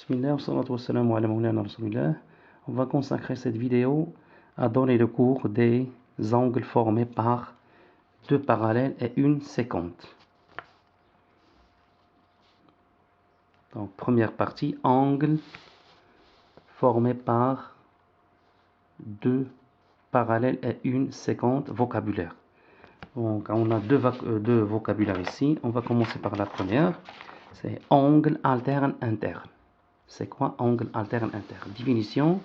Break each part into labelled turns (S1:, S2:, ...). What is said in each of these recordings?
S1: Bismillah, wassalatu wassalamu ala mawlana rasulillah. On va consacrer cette vidéo à donner le cours des angles formés par deux parallèles et une séquente. Donc, première partie, angle formé par deux parallèles et une séquente, vocabulaire. Donc, on a deux vocabulaires ici. On va commencer par la première. C'est angle alterne interne. C'est quoi angle alterne interne? Définition: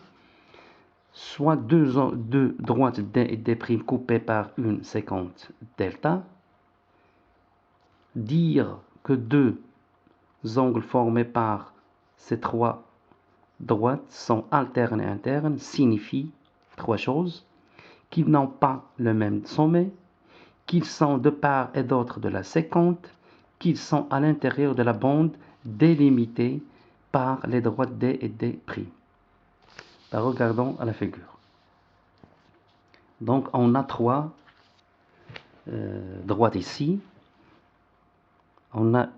S1: soit deux droites D et D' coupées par une séquente delta. Dire que deux angles formés par ces trois droites sont alternes et internes signifie trois choses: qu'ils n'ont pas le même sommet, qu'ils sont de part et d'autre de la séquente, qu'ils sont à l'intérieur de la bande délimitée par les droites D et D'. Regardons à la figure. Donc on a trois droites ici. On a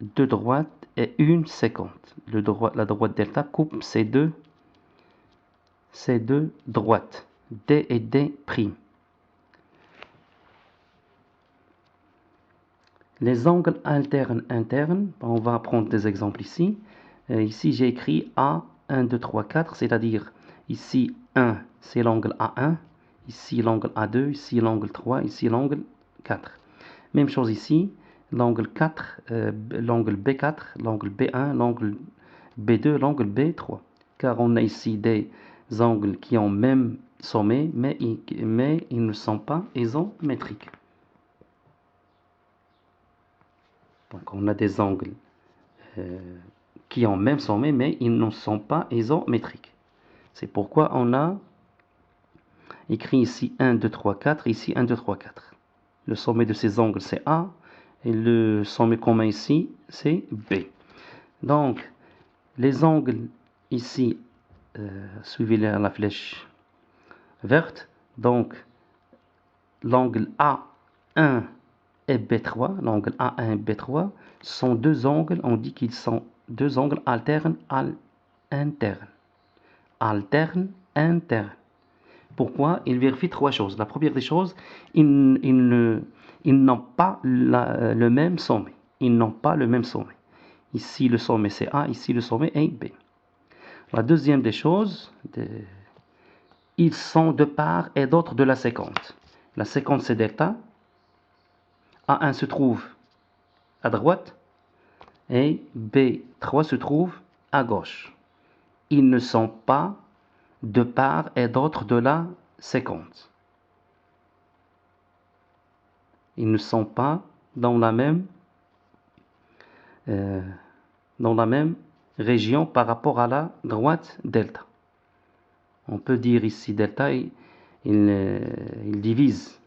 S1: deux droites et une séquente. La droite delta coupe ces deux droites, D et D'. Les angles alternes internes, on va prendre des exemples ici. Ici j'ai écrit A, 1, 2, 3, 4, c'est-à-dire ici 1, c'est l'angle A1, ici l'angle A2, ici l'angle 3, ici l'angle 4. Même chose ici, l'angle 4, l'angle B4, l'angle B1, l'angle B2, l'angle B3. Car on a ici des angles qui ont même sommet, mais ils ne sont pas isométriques. Donc on a des angles qui ont même sommet, mais ils ne sont pas isométriques. C'est pourquoi on a écrit ici 1, 2, 3, 4, ici 1, 2, 3, 4. Le sommet de ces angles, c'est A, et le sommet commun ici, c'est B. Donc, les angles ici, suivez la flèche verte, donc l'angle A1 et B3, l'angle A1 et B3, sont deux angles, on dit qu'ils sont deux angles alternes internes. Alternes internes. Pourquoi? Il vérifie trois choses. La première des choses, ils n'ont pas le même sommet. Ils n'ont pas le même sommet. Ici, le sommet c'est A, ici, le sommet est B. La deuxième des choses, ils sont de part et d'autre de la séquente. La séquente c'est delta. A1 se trouve à droite et B3 se trouve à gauche. Ils ne sont pas de part et d'autre de la séquente. Ils ne sont pas dans la même région par rapport à la droite delta. On peut dire ici delta, il divise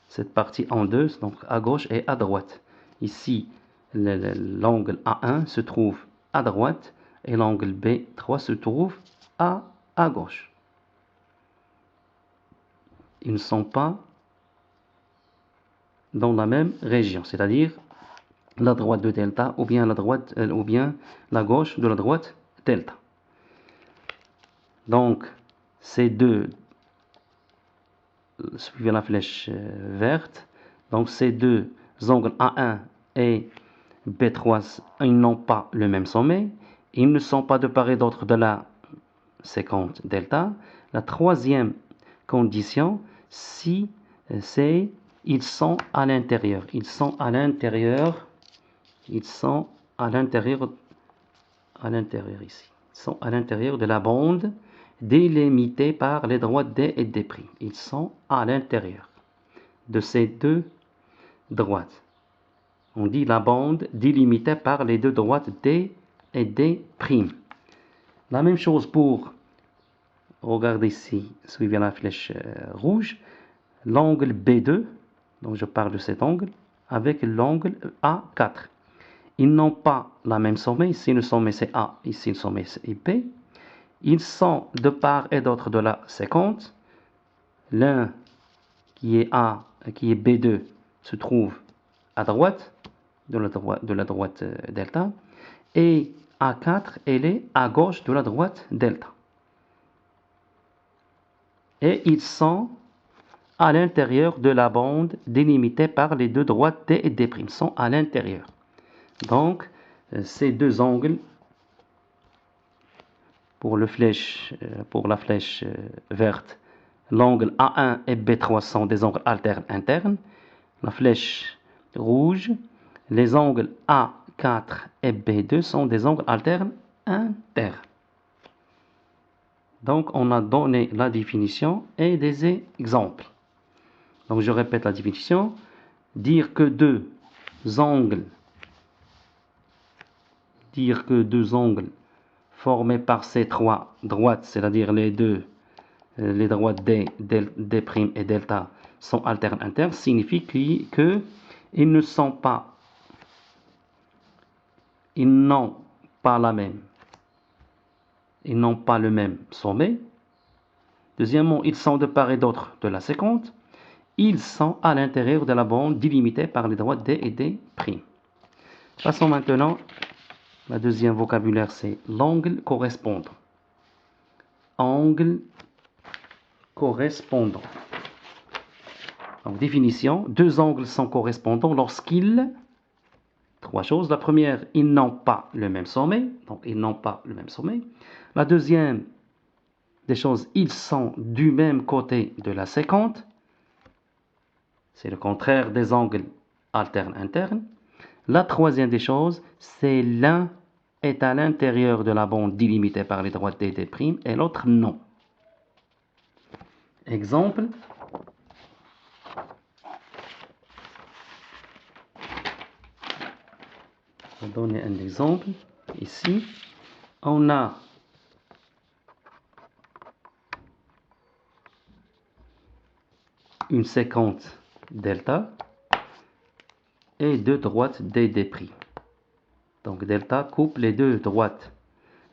S1: cette partie en deux, donc à gauche et à droite. Ici, l'angle A1 se trouve à droite et l'angle B3 se trouve à gauche. Ils ne sont pas dans la même région, c'est-à-dire la droite de delta ou bien la gauche de la droite delta. Donc, ces deux, suivez la flèche verte, donc ces deux angles A1 et B3, ils n'ont pas le même sommet, ils ne sont pas de part et d'autre de la séquente delta. La troisième condition, c'est ils sont à l'intérieur. Ils sont à l'intérieur ici. Ils sont à l'intérieur de la bande délimitée par les droites D et D'. Ils sont à l'intérieur de ces deux droites. On dit la bande délimitée par les deux droites D et D'. La même chose pour, regardez ici, suivez la flèche rouge, l'angle B2, donc je parle de cet angle, avec l'angle A4. Ils n'ont pas la même sommet, ici le sommet c'est A, ici le sommet c'est B. Ils sont de part et d'autre de la séquente. L'un qui est B2 se trouve à droite, de la droite delta, et A4, elle est à gauche de la droite delta. Et ils sont à l'intérieur de la bande délimitée par les deux droites D et D', sont à l'intérieur. Donc, ces deux angles, pour la flèche verte, l'angle A1 et B3 sont des angles alternes internes. La flèche rouge, les angles A4 et B2 sont des angles alternes internes. Donc, on a donné la définition et des exemples. Donc, je répète la définition. Dire que deux angles formés par ces trois droites, c'est-à-dire les droites D, D' et delta, sont alternes internes, signifie qu'ils n'ont pas le même sommet. Deuxièmement, ils sont de part et d'autre de la séquente. Ils sont à l'intérieur de la bande délimitée par les droites D et D'. Passons maintenant, le deuxième vocabulaire, c'est l'angle correspondant. Angle correspondant. Donc, définition, deux angles sont correspondants lorsqu'ils... Trois choses. La première, ils n'ont pas le même sommet. Donc, ils n'ont pas le même sommet. La deuxième des choses, ils sont du même côté de la séquente. C'est le contraire des angles alternes internes. La troisième des choses, c'est l'un est à l'intérieur de la bande délimitée par les droites D et D' et l'autre non. Exemple. Je vais donner un exemple. Ici, on a une séquence delta et deux droites DD'. Donc delta coupe les deux droites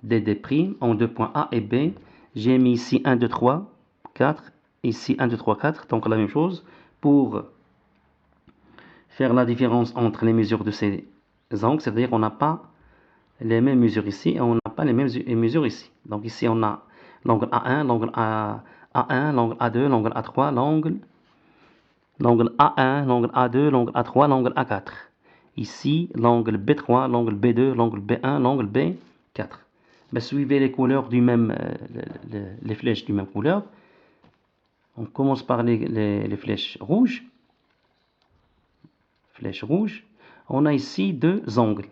S1: DD' en deux points A et B. J'ai mis ici 1, 2, 3, 4. Ici 1, 2, 3, 4. Donc la même chose pour faire la différence entre les mesures de ces angles. C'est-à-dire qu'on n'a pas les mêmes mesures ici et on n'a pas les mêmes mesures ici. Donc ici on a l'angle A1, l'angle A1, l'angle A2, l'angle A3, l'angle A1, l'angle A2, l'angle A3, l'angle A4. Ici, l'angle B3, l'angle B2, l'angle B1, l'angle B4. Ben, suivez les couleurs du même, les flèches du même couleur. On commence par les flèches rouges. Flèche rouge. On a ici deux angles.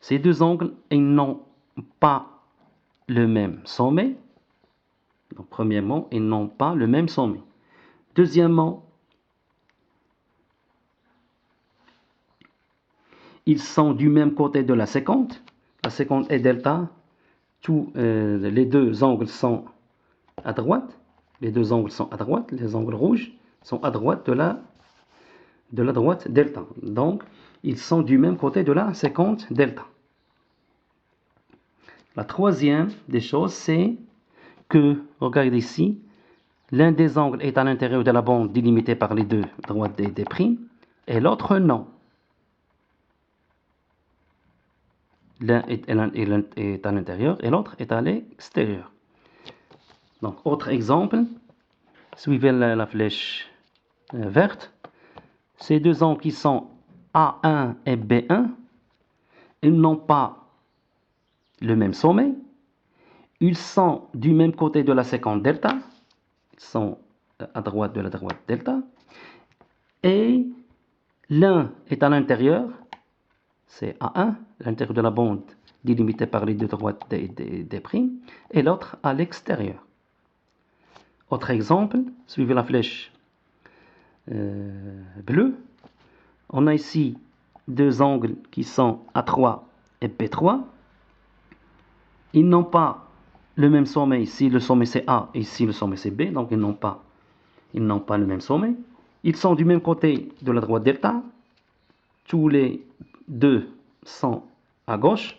S1: Ces deux angles, ils n'ont pas le même sommet. Donc, premièrement, ils n'ont pas le même sommet. Deuxièmement, ils sont du même côté de la séquente. La séquente est delta. Les deux angles sont à droite. Les deux angles sont à droite. Les angles rouges sont à droite de la droite delta. Donc, ils sont du même côté de la séquente delta. La troisième des choses, c'est que, regardez ici, l'un des angles est à l'intérieur de la bande délimitée par les deux droites D' et l'autre non. L'un est à l'intérieur et l'autre est à l'extérieur. Donc, autre exemple, suivez la flèche verte. Ces deux angles qui sont A1 et B1, ils n'ont pas le même sommet. Ils sont du même côté de la séquence delta. Ils sont à droite de la droite delta. Et l'un est à l'intérieur, c'est A1, l'intérieur de la bande délimitée par les deux droites D', et l'autre à l'extérieur. Autre exemple, suivez la flèche bleue. On a ici deux angles qui sont A3 et B3. Ils n'ont pas le même sommet. Ici, le sommet c'est A, ici, le sommet c'est B. Donc, ils n'ont pas le même sommet. Ils sont du même côté de la droite delta. Tous les deux sont à gauche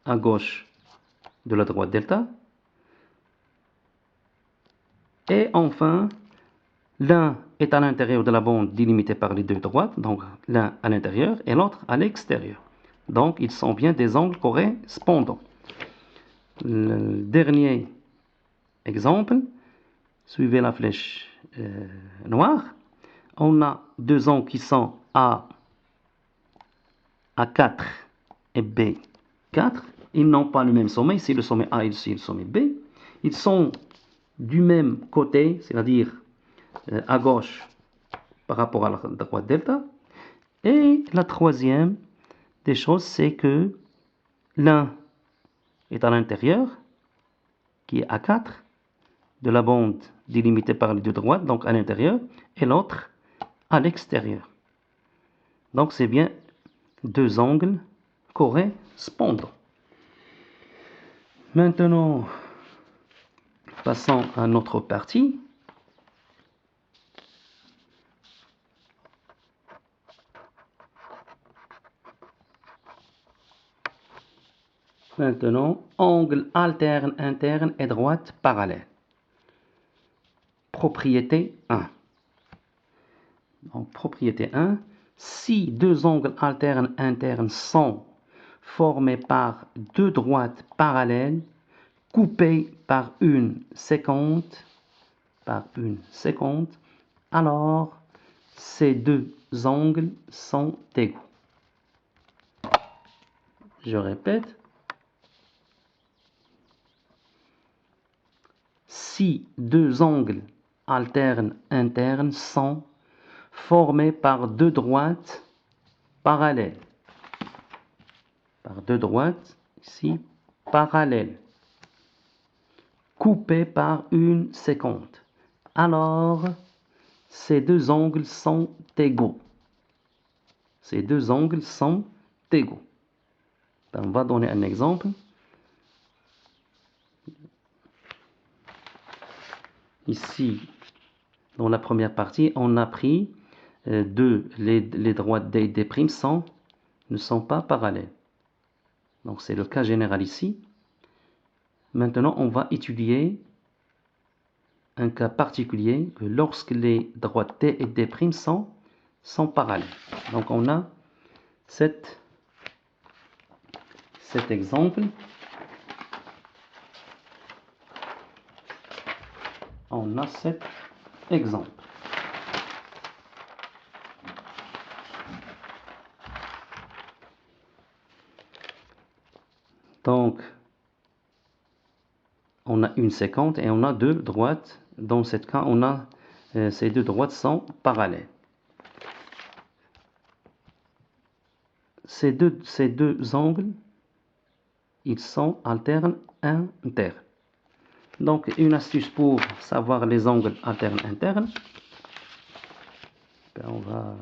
S1: de la droite delta. Et enfin, l'un est à l'intérieur de la bande délimitée par les deux droites, donc l'un à l'intérieur et l'autre à l'extérieur. Donc ils sont bien des angles correspondants. Le dernier exemple, suivez la flèche noire. On a deux angles qui sont A4 et B4. Ils n'ont pas le même sommet, ici le sommet A et ici le sommet B. Ils sont du même côté, c'est-à-dire à gauche par rapport à la droite delta. Et la troisième des choses, c'est que l'un est à l'intérieur, qui est A4, de la bande délimitée par les deux droites, donc à l'intérieur, et l'autre à l'extérieur. Donc c'est bien deux angles correspondants. Maintenant, passons à notre partie. Maintenant, angle alterne, interne et droite parallèle. Propriété 1. Donc, propriété 1. Si deux angles alternes internes sont formés par deux droites parallèles, coupées par une séquente, alors ces deux angles sont égaux. Je répète. Si deux angles alternes internes sont formés par deux droites parallèles, ici, parallèles, coupées par une séquente, alors ces deux angles sont égaux. Ces deux angles sont égaux. On va donner un exemple. Ici, dans la première partie, on a pris les droites D et D' ne sont pas parallèles. Donc c'est le cas général ici. Maintenant, on va étudier un cas particulier que lorsque les droites D et D' sont parallèles. Donc on a cet exemple. On a cet exemple. Donc, on a une séquente et on a deux droites. Dans ce cas, on a ces deux droites sont parallèles. Ces deux angles, ils sont alternes internes. Donc, une astuce pour savoir les angles alternes internes. On va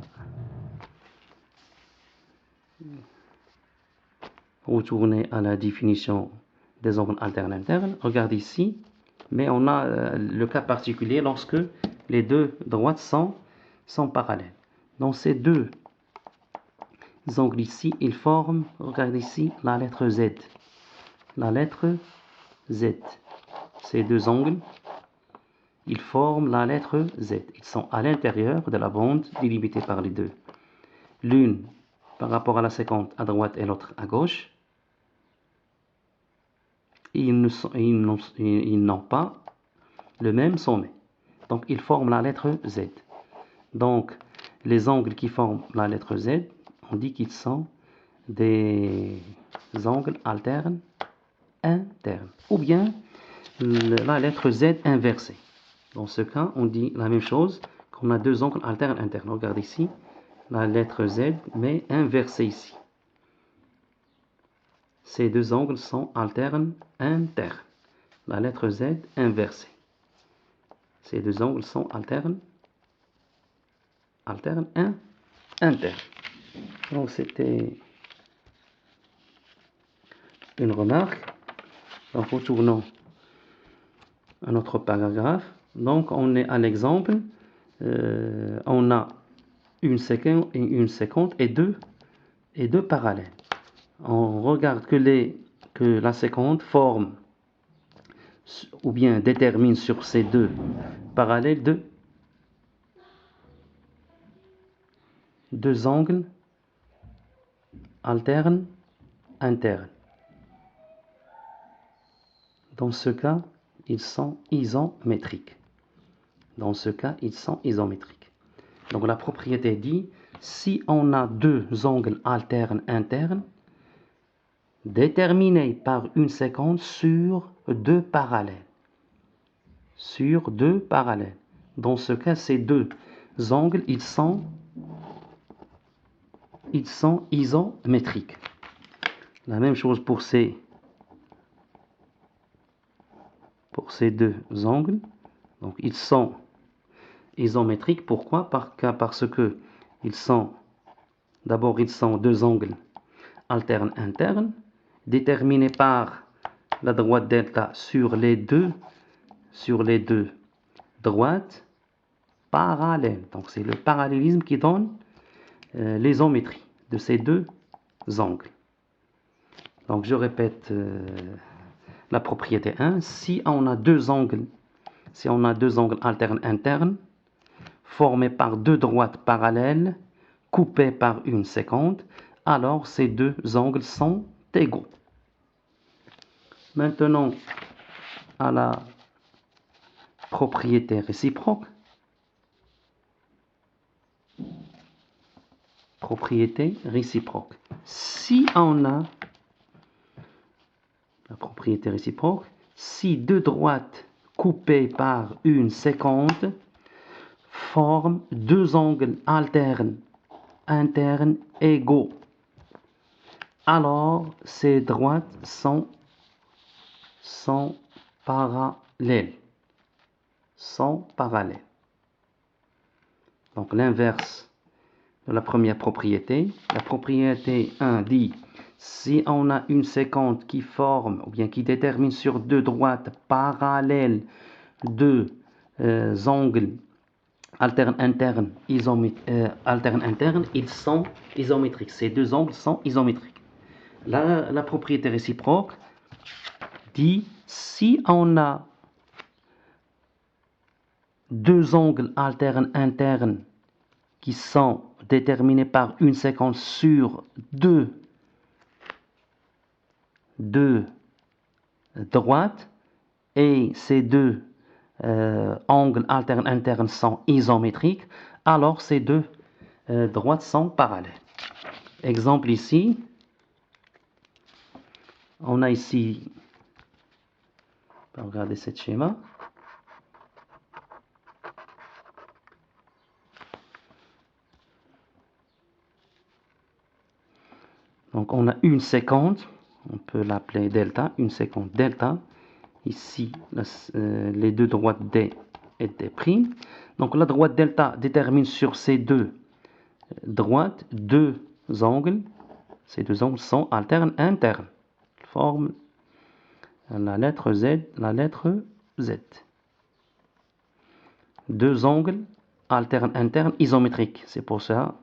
S1: retourner à la définition des angles alternes internes. Regarde ici, mais on a le cas particulier lorsque les deux droites sont parallèles. Donc ces deux angles ici, ils forment, regarde ici, la lettre Z. La lettre Z. Ces deux angles, ils forment la lettre Z. Ils sont à l'intérieur de la bande délimitée par les deux. L'une par rapport à la séquente à droite et l'autre à gauche. Ils n'ont pas le même sommet. Donc, ils forment la lettre Z. Donc, les angles qui forment la lettre Z, on dit qu'ils sont des angles alternes internes. Ou bien la lettre Z inversée. Dans ce cas, on dit la même chose qu'on a deux angles alternes internes. Regarde ici, la lettre Z, mais inversée ici. Ces deux angles sont alternes internes. La lettre Z inversée. Ces deux angles sont alternes internes. Donc c'était une remarque. Donc retournons à notre paragraphe. Donc on est à l'exemple. On a une séquente et deux parallèles. On regarde que la séquente forme ou bien détermine sur ces deux parallèles deux angles alternes internes. Dans ce cas, ils sont isométriques. Dans ce cas, ils sont isométriques. Donc la propriété dit, si on a deux angles alternes internes, déterminés par une séquence sur deux parallèles. Sur deux parallèles. Dans ce cas, ces deux angles, ils sont isométriques. La même chose pour ces deux angles. Donc ils sont isométriques. Pourquoi? Parce que d'abord ils sont deux angles alternes internes déterminés par la droite delta sur les deux droites parallèles. Donc c'est le parallélisme qui donne l'isométrie de ces deux angles. Donc je répète la propriété 1. Si on a deux angles alternes internes formés par deux droites parallèles coupées par une séquente, alors ces deux angles sont égaux. Maintenant, à la propriété réciproque. Propriété réciproque. Si on a la propriété réciproque, si deux droites coupées par une séquente forment deux angles alternes internes égaux, alors ces droites sont parallèles. Donc l'inverse de la première propriété. La propriété 1 dit, si on a une séquence qui forme, ou bien qui détermine sur deux droites parallèles deux angles alternes internes, ils sont isométriques. Ces deux angles sont isométriques. La propriété réciproque dit, si on a deux angles alternes internes qui sont déterminés par une séquence sur deux droites et ces deux angles alternes internes sont isométriques, alors ces deux droites sont parallèles. Exemple ici, on a ici, on va regarder ce schéma. Donc on a une séquence, on peut l'appeler delta, une séquence delta. Ici, les deux droites D et D'. Donc la droite delta détermine sur ces deux droites deux angles. Ces deux angles sont alternes internes. Ils forment la lettre Z, Deux angles alternes internes isométriques. C'est pour ça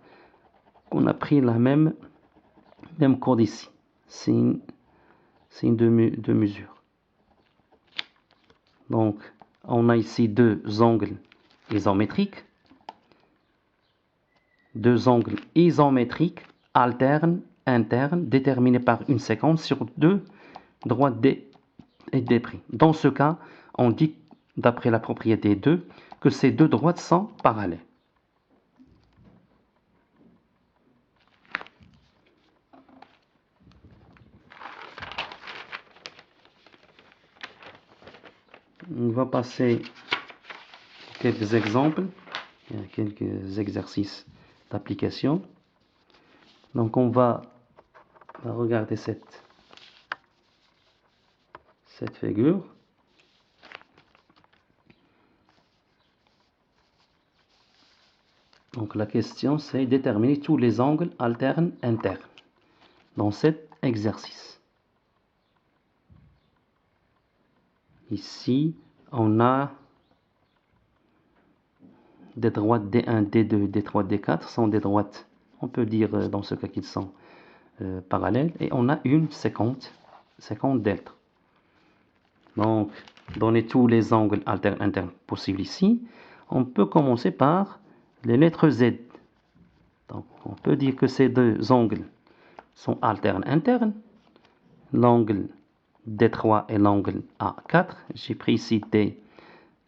S1: qu'on a pris la même code ici. Signe de mesure. Donc, on a ici deux angles isométriques. Deux angles isométriques alternes, internes, déterminés par une séquence sur deux droites D et D'. Dans ce cas, on dit, d'après la propriété 2, que ces deux droites sont parallèles. On va passer quelques exemples, quelques exercices d'application. Donc on va regarder cette figure. Donc la question c'est déterminer tous les angles alternes internes dans cet exercice. Ici, on a des droites D1, D2, D3, D4 sont des droites, on peut dire dans ce cas qu'ils sont parallèles, et on a une séquence delta. Donc, donner tous les angles alternes internes possibles ici, on peut commencer par les lettres Z. Donc, on peut dire que ces deux angles sont alternes internes. L'angle D3 et l'angle A4. J'ai pris ici D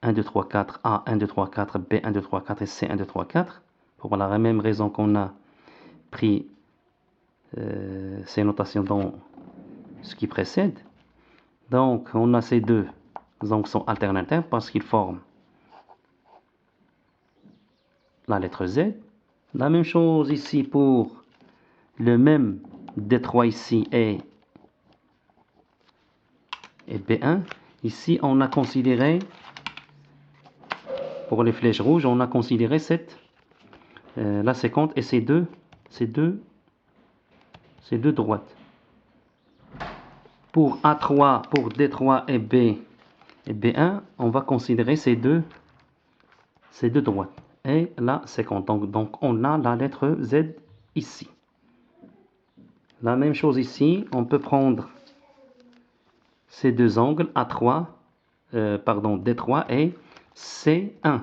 S1: 1, 2, 3, 4, A 1, 2, 3, 4, B 1, 2, 3, 4 et C 1, 2, 3, 4. Pour la même raison qu'on a pris ces notations dans ce qui précède. Donc, on a ces deux angles sont alternes internes parce qu'ils forment la lettre Z. La même chose ici pour le même D3 ici et B1. Ici, on a considéré, pour les flèches rouges, on a considéré la séquence et ces deux droites. Pour A3, pour D3 et B1, on va considérer ces deux droites. Et la séquence. Donc, on a la lettre Z ici. La même chose ici, on peut prendre ces deux angles A3, D3 et C1.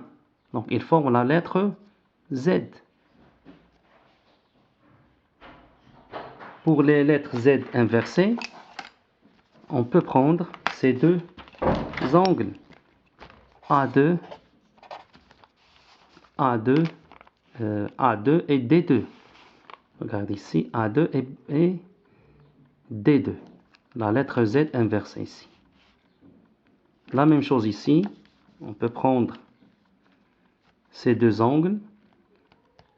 S1: Donc, ils forment la lettre Z. Pour les lettres Z inversées, on peut prendre ces deux angles A2 et D2. Regardez ici, A2 et D2. La lettre Z inversée ici. La même chose ici, on peut prendre ces deux angles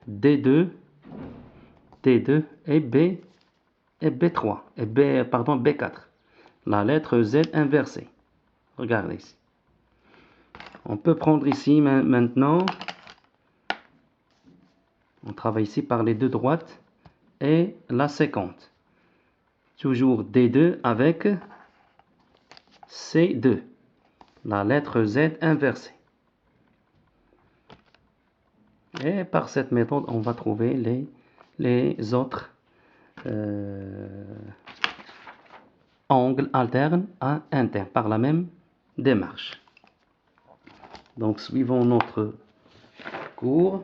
S1: D2 et B3 et B4. La lettre Z inversée. Regardez ici. On peut prendre ici maintenant, on travaille ici par les deux droites et la séquence. Toujours D2 avec C2. La lettre Z inversée. Et par cette méthode, on va trouver les autres angles alternes à internes par la même démarche. Donc, suivons notre cours.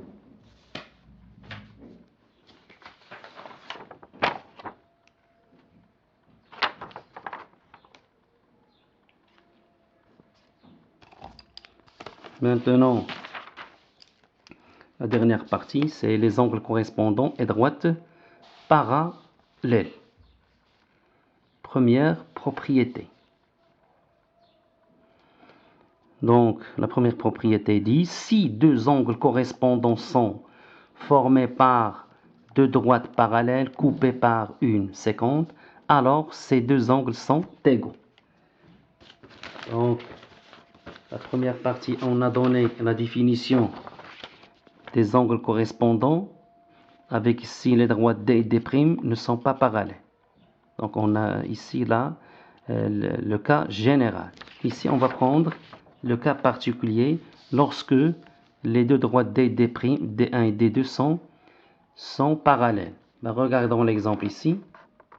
S1: Maintenant, la dernière partie, c'est les angles correspondants et droites parallèles. Première propriété. Donc, la première propriété dit, si deux angles correspondants sont formés par deux droites parallèles coupées par une séquence, alors ces deux angles sont égaux. Donc, la première partie, on a donné la définition des angles correspondants, avec ici les droites D et D' ne sont pas parallèles. Donc, on a ici là le cas général. Ici, on va prendre le cas particulier lorsque les deux droites D, D1 et D2 sont parallèles. Ben, regardons l'exemple ici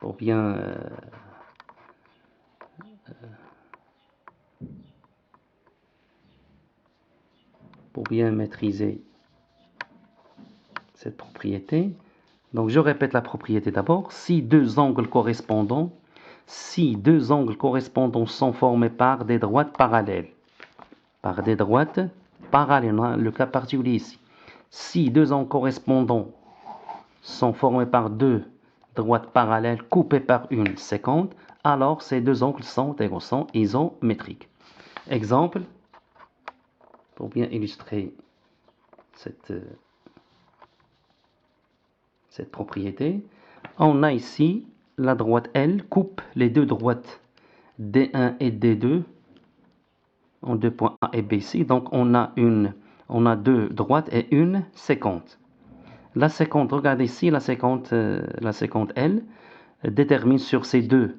S1: pour bien maîtriser cette propriété. Donc, je répète la propriété d'abord. Si deux angles correspondants sont formés par des droites parallèles, le cas particulier ici. Si deux angles correspondants sont formés par deux droites parallèles coupées par une séquence, alors ces deux angles sont égaux, sont isométriques. Exemple, pour bien illustrer cette propriété, on a ici la droite L coupe les deux droites D1 et D2 en deux points A et B ici. Donc on a deux droites et une séquence. La séquence, regardez ici, la séquence L détermine sur ces deux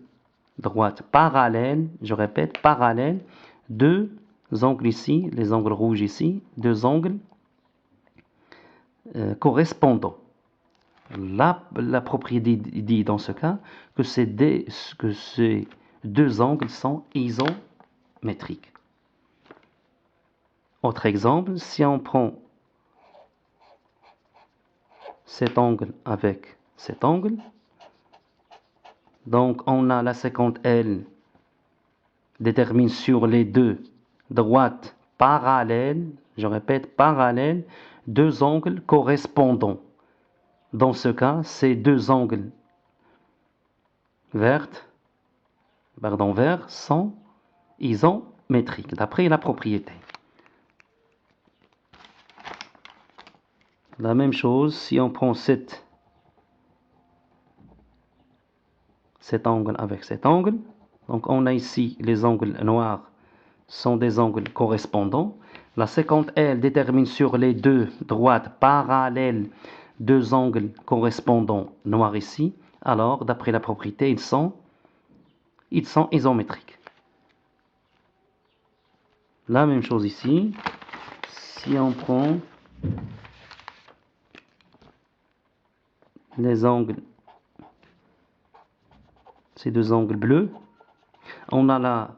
S1: droites parallèles, je répète, parallèles, deux angles ici, les angles rouges ici, deux angles correspondants. La propriété dit dans ce cas que ces deux angles sont isométriques. Autre exemple, si on prend cet angle avec cet angle. Donc on a la séquente L détermine sur les deux droites parallèles, je répète parallèles, deux angles correspondants. Dans ce cas, ces deux angles verts sont isométriques, d'après la propriété. La même chose, si on prend cet angle avec cet angle, donc on a ici les angles noirs sont des angles correspondants. La séquente L détermine sur les deux droites parallèles deux angles correspondants noirs ici. Alors, d'après la propriété, ils sont isométriques. La même chose ici. Si on prend les angles, ces deux angles bleus, on a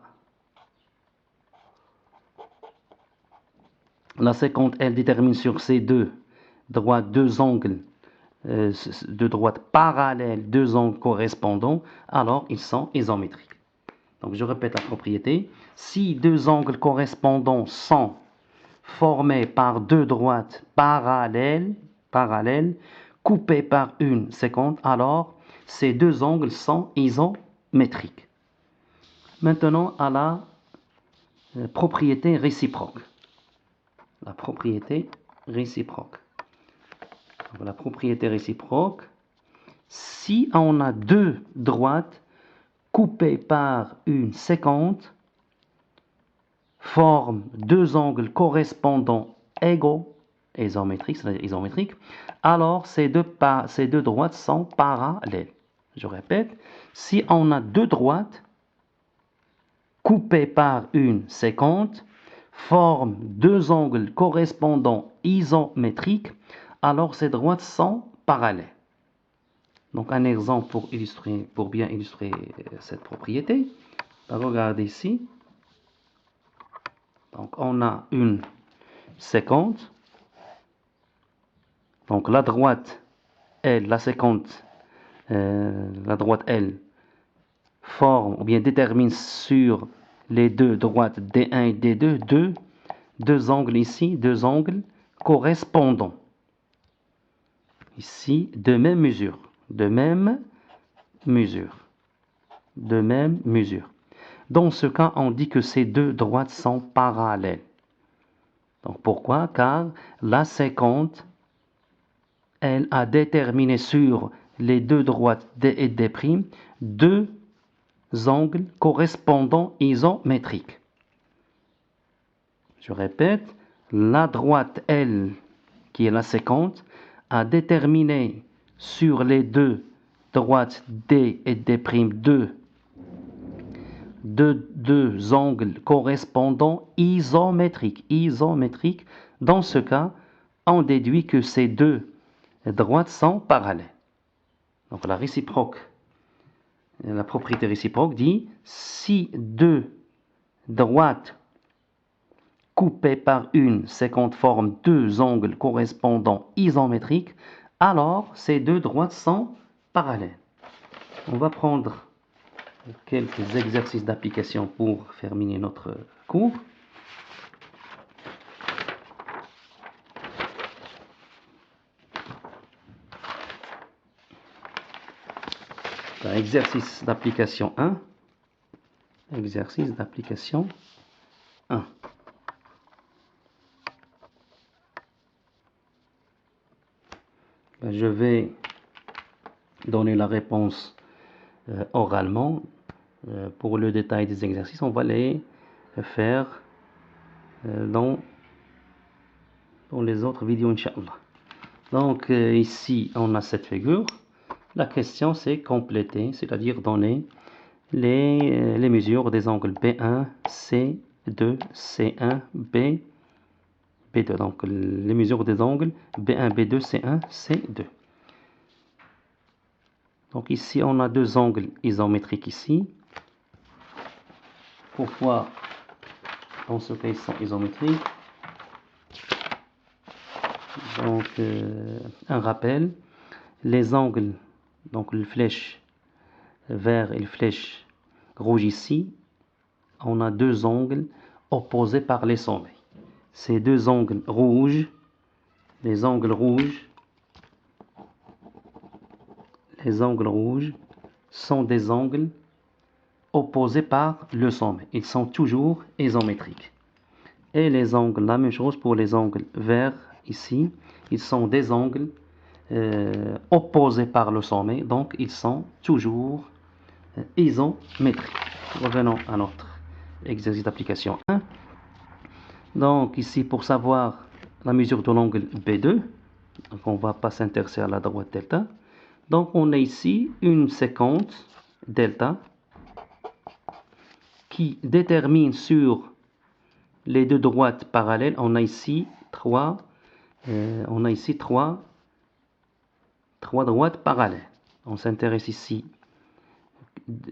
S1: la séquente L détermine sur ces deux droites deux angles de droite parallèles, deux angles correspondants, alors ils sont isométriques. Donc je répète la propriété. Si deux angles correspondants sont formés par deux droites parallèles, coupées par une séquente, alors ces deux angles sont isométriques. Maintenant à la propriété réciproque. La propriété réciproque. Donc, la propriété réciproque, si on a deux droites coupées par une séquente, forment deux angles correspondants égaux, isométriques, c'est-à-dire isométriques, alors ces deux droites sont parallèles. Je répète, si on a deux droites coupées par une séquente, forment deux angles correspondants isométriques, alors ces droites sont parallèles. Donc un exemple pour bien illustrer cette propriété. Regardez ici. Donc on a une séquente. Donc la droite L, la séquente, la droite L forme ou bien détermine sur les deux droites D1 et D2 deux angles ici, deux angles correspondants. Ici, de même mesure. De même mesure. De même mesure. Dans ce cas, on dit que ces deux droites sont parallèles. Donc pourquoi? Car la séquente, elle a déterminé sur les deux droites D et D', deux angles correspondants isométriques. Je répète, la droite L, qui est la séquente, a déterminé sur les deux droites D et D', deux angles correspondants isométriques. Dans ce cas, on déduit que ces deux droites sont parallèles. Donc la propriété réciproque dit si deux droites coupées par une séquente forment deux angles correspondants isométriques, alors ces deux droites sont parallèles. On va prendre quelques exercices d'application pour terminer notre cours. Exercice d'application 1. Exercice d'application 1. Je vais donner la réponse oralement. Pour le détail des exercices, on va les faire dans les autres vidéos, Inch'Allah. Donc ici, on a cette figure. La question, c'est compléter, c'est-à-dire donner les mesures des angles B1, C2, C1, B2. Donc les mesures des angles B1, B2, C1, C2. Donc ici, on a deux angles isométriques ici. Pourquoi dans ce cas ils sont isométriques? Donc, un rappel, les angles, donc le flèche vert et le flèche rouge ici, on a deux angles opposés par les sommets. Ces deux angles rouges, les angles rouges sont des angles opposés par le sommet. Ils sont toujours isométriques. Et les angles, la même chose pour les angles verts ici, ils sont des angles opposés par le sommet, donc ils sont toujours isométriques. Revenons à notre exercice d'application 1. Donc ici, pour savoir la mesure de l'angle B2, donc on ne va pas s'intéresser à la droite delta. Donc on a ici une séquence delta qui détermine sur les deux droites parallèles, on a ici trois droites parallèles. On s'intéresse ici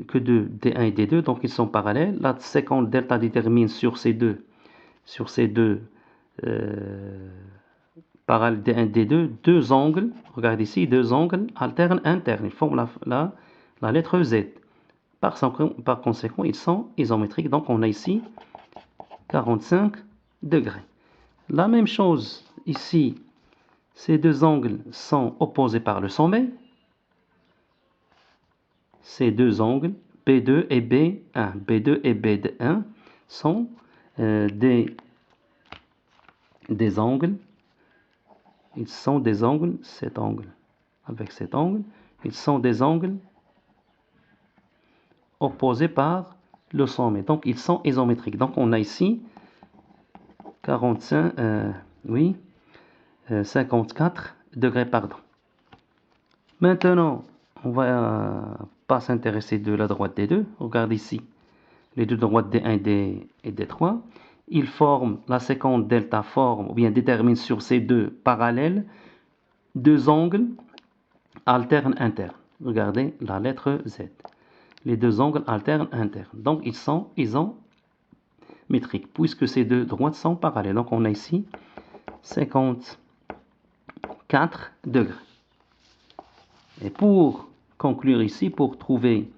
S1: que de D1 et D2, donc ils sont parallèles. La séquence delta détermine sur ces deux parallèles D1 et D2, deux angles, regardez ici, deux angles alternes internes. Ils forment la lettre Z. Par conséquent, ils sont isométriques, donc on a ici 45 degrés. La même chose ici, ces deux angles sont opposés par le sommet. Ces deux angles, B2 et B1, B2 et B1 sont des angles. Ils sont des angles, cet angle avec cet angle, ils sont des angles opposés par le sommet. Donc ils sont isométriques. Donc on a ici 54 degrés, pardon. Maintenant, on va pas s'intéresser de la droite des deux. Regarde ici, les deux droites D1 et D3. Ils forment, la séquence delta forme, ou bien détermine sur ces deux parallèles, deux angles alternes internes. Regardez la lettre Z. Les deux angles alternes internes. Donc, ils sont isométriques, puisque ces deux droites sont parallèles. Donc, on a ici 54 degrés. Et pour conclure ici, pour trouver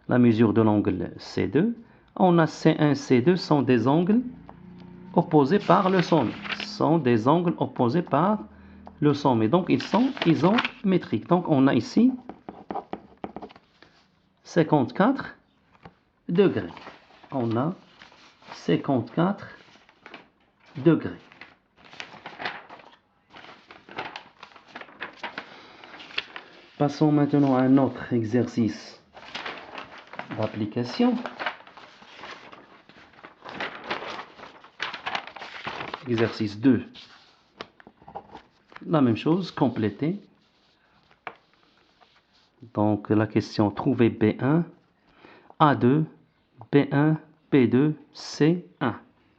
S1: la mesure de l'angle C2, on a C1 et C2 sont des angles opposés par le sommet. Sont des angles opposés par le sommet. Donc, ils sont isométriques. Donc, on a ici 54 degrés. On a 54 degrés. Passons maintenant à un autre exercice d'application. Exercice 2. La même chose, compléter. Donc la question, trouver B1, A2, B1, P2, C1.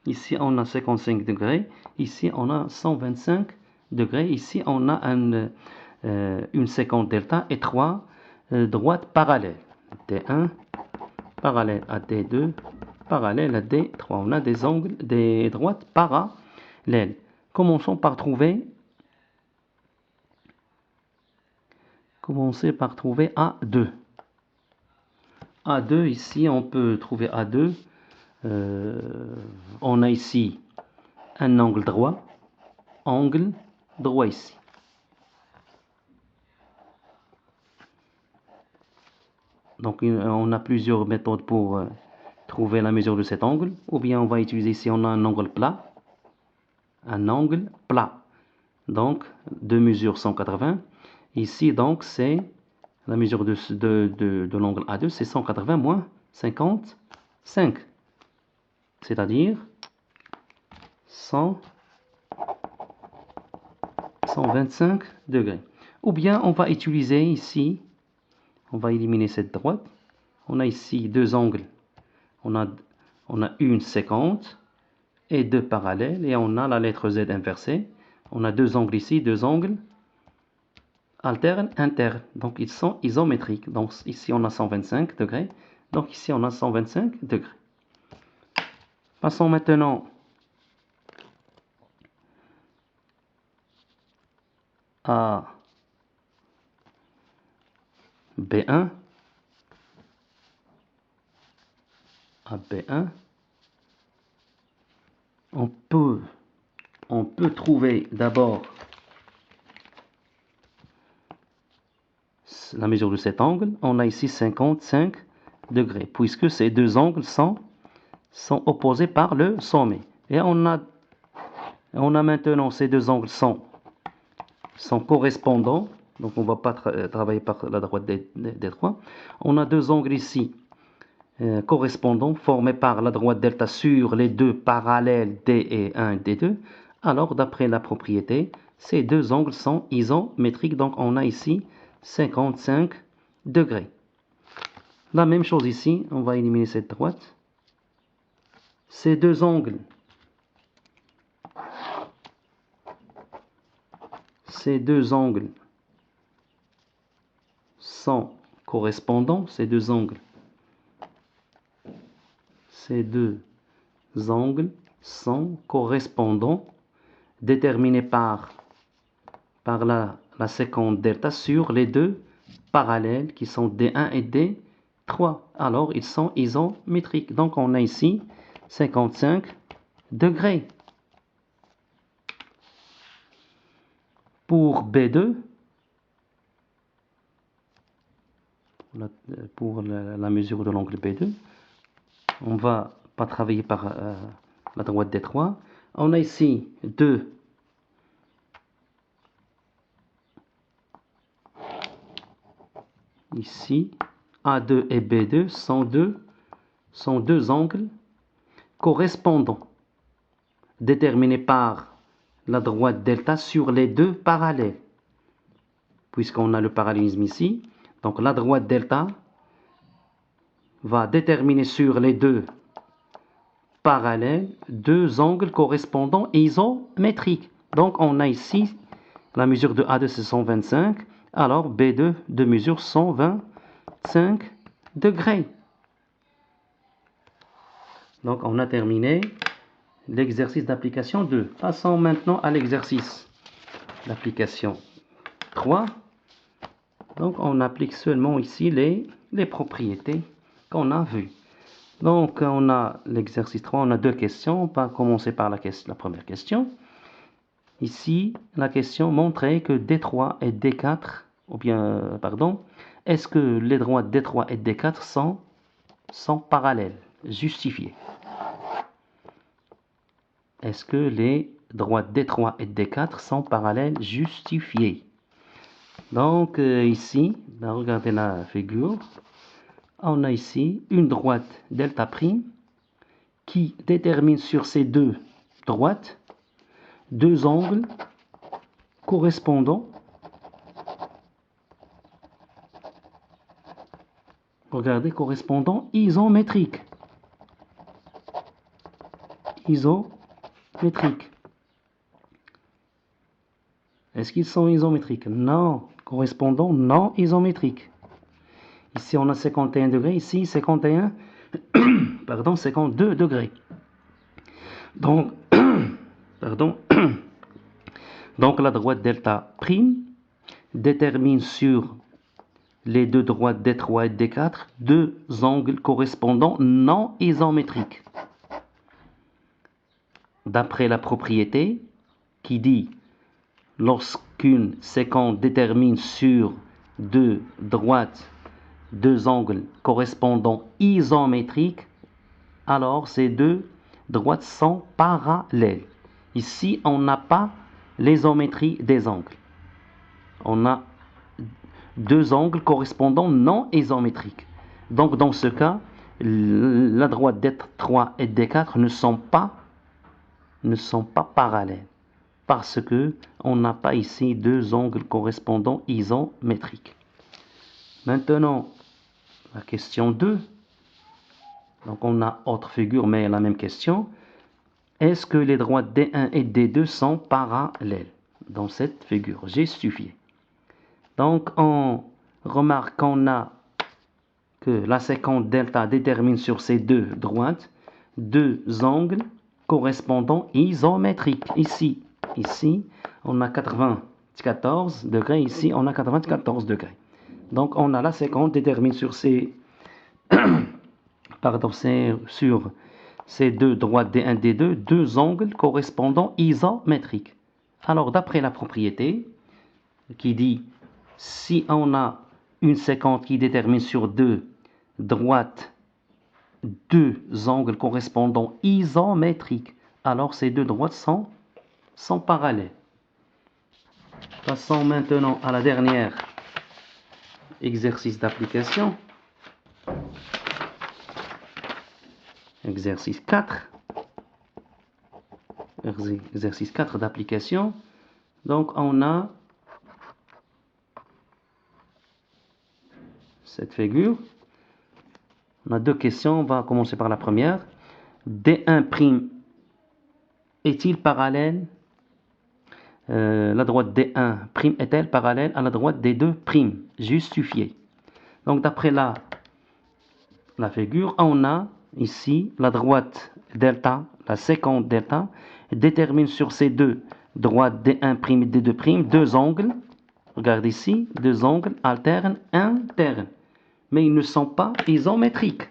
S1: Ici on a 55 degrés, ici on a 125 degrés, ici on a une séquence delta et trois droites parallèles. D1 parallèle à D2, parallèle à D3. On a des angles, des droites parallèles. Commençons par trouver A2. A2, ici, on peut trouver A2. On a ici un angle droit ici. Donc, on a plusieurs méthodes pour trouver la mesure de cet angle. Ou bien, on va utiliser ici, on a un angle plat. Un angle plat. Donc, deux mesures 180. Ici, donc, c'est la mesure de l'angle A2, c'est 180 moins 55. C'est-à-dire 125 degrés. Ou bien, on va utiliser ici, on va éliminer cette droite. On a ici deux angles. On a une séquence et deux parallèles. Et on a la lettre Z inversée. On a deux angles ici, deux angles alternes, internes. Donc, ils sont isométriques. Donc, ici, on a 125 degrés. Donc, ici, on a 125 degrés. Passons maintenant A, B1, A, B1, on peut trouver d'abord la mesure de cet angle. On a ici 55 degrés, puisque ces deux angles sont opposés par le sommet. Et on a maintenant ces deux angles sont correspondants. Donc on ne va pas travailler par la droite des trois. On a deux angles ici correspondants formés par la droite delta sur les deux parallèles D et 1 D2. Alors d'après la propriété, ces deux angles sont isométriques. Donc on a ici 55 degrés. La même chose ici, on va éliminer cette droite. Ces deux angles sont correspondants. Ces deux angles sont correspondants, déterminés par la séquence delta sur les deux parallèles qui sont D1 et D3. Alors ils sont isométriques. Donc on a ici 55 degrés. Pour B2, pour la mesure de l'angle B2, on ne va pas travailler par la droite des trois. On a ici deux ici, A2 et B2 sont deux angles correspondants, déterminés par la droite delta sur les deux parallèles. Puisqu'on a le parallélisme ici, donc la droite delta va déterminer sur les deux parallèles deux angles correspondants isométriques. Donc on a ici la mesure de A2 c'est 125, alors B2 de mesure 125 degrés. Donc on a terminé l'exercice d'application 2. Passons maintenant à l'exercice d'application 3. Donc on applique seulement ici les propriétés qu'on a vues. Donc on a l'exercice 3, on a deux questions. On va commencer par la première question. Ici, la question montrait que D3 et D4, est-ce que les droites D3 et D4 sont parallèles, justifiées? Est-ce que les droites D3 et D4 sont parallèles, justifiées? Donc ici, regardez la figure, on a ici une droite delta prime qui détermine sur ces deux droites deux angles correspondants. Regardez, correspondants isométriques. Est-ce qu'ils sont isométriques? Non. Correspondants non isométriques. Ici, on a 51 degrés. Ici, 52 degrés. Donc, donc la droite delta prime détermine sur les deux droites D3 et D4 deux angles correspondants non isométriques. D'après la propriété qui dit lorsqu'une séquence détermine sur deux droites deux angles correspondants isométriques, alors ces deux droites sont parallèles. Ici, on n'a pas l'isométrie des angles. On a deux angles correspondants non isométriques. Donc, dans ce cas, la droite D3 et D4 ne sont pas parallèles parce que on n'a pas ici deux angles correspondants isométriques. Maintenant, la question 2. Donc, on a autre figure, mais la même question. Est-ce que les droites D1 et D2 sont parallèles dans cette figure justifiée? Donc, on remarque qu'on a que la séquence delta détermine sur ces deux droites deux angles correspondants isométriques. Ici, on a 80 94 degrés. Ici, on a 94 degrés. Donc, on a la séquence détermine sur ces, sur ces deux droites D1, D2, deux angles correspondants isométriques. Alors, d'après la propriété qui dit si on a une séquence qui détermine sur deux droites deux angles correspondants isométriques, alors ces deux droites sont parallèles. Passons maintenant à la dernière exercice d'application. Exercice 4. Exercice 4 d'application. Donc on a cette figure. On a deux questions. On va commencer par la première. D1' est-il parallèle? La droite D1' est-elle parallèle à la droite D2'? Justifié. Donc d'après la figure, on a ici la droite delta, la séquence delta, détermine sur ces deux droites D1' et D2', deux angles. Regardez ici, deux angles alternes, internes. Mais ils ne sont pas isométriques.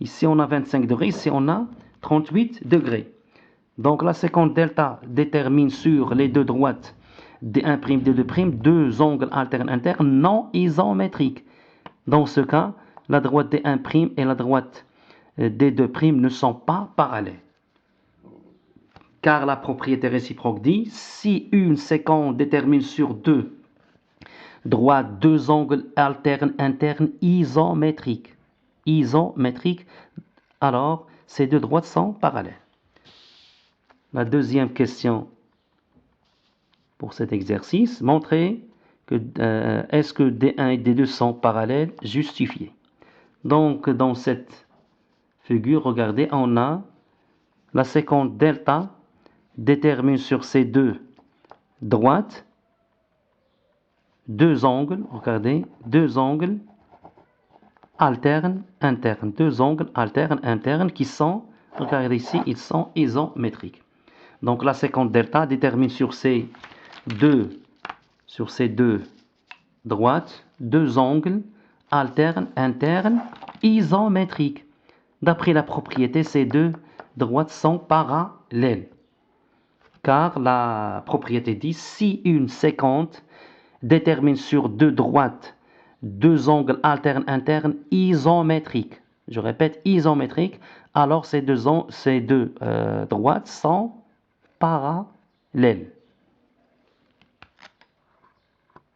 S1: Ici, on a 25 degrés, ici, on a 38 degrés. Donc, la séquence delta détermine sur les deux droites D1', D2', deux angles alternes internes non isométriques. Dans ce cas, la droite D1' et la droite D2' ne sont pas parallèles. Car la propriété réciproque dit, si une séquence détermine sur deux droites, deux angles alternes internes isométriques, alors ces deux droites sont parallèles. La deuxième question pour cet exercice, montrer que est-ce que D1 et D2 sont parallèles, justifié. Donc dans cette figure, regardez, on a la séquence delta détermine sur ces deux droites deux angles, regardez, deux angles alternes internes, deux angles alternes internes qui sont, regardez ici, ils sont isométriques. Donc la séquence delta détermine sur ces deux droites deux angles alternes internes isométriques. D'après la propriété, ces deux droites sont parallèles. Car la propriété dit si une séquence détermine sur deux droites deux angles alternes internes isométriques. Je répète, isométriques. Alors ces deux droites sont parallèles.